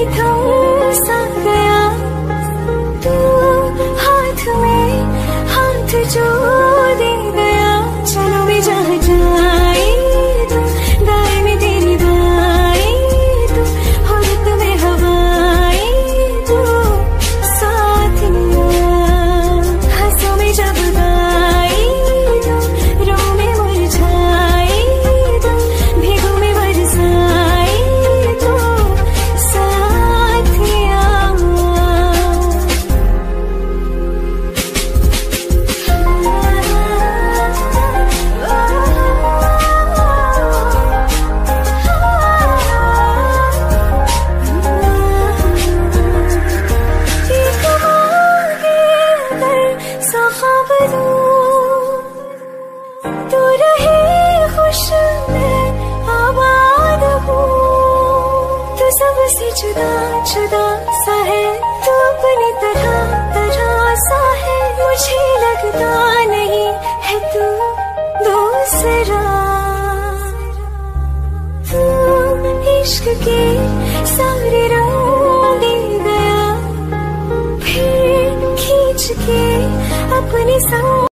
ही थम सा गया, तू हाथ में हाथ जो दे गया। चलो भी जहाँ जाए तू, गाय में तेरी बाई तू, होरत में हवाई तू, साथिया हंसों में जब गाई तू, रो में मुरझाई तू, भीगों में बरसाई तू, साथिया। तू रहे खुश मैं आबाद हूँ, तू सबसे जुदा जुदा सा है, तू अपनी तरह तरह सा है, मुझे लगता नहीं है तू दूसरा। तू इश्क के सारे रंग दे गया, फिर खींच के अपने संग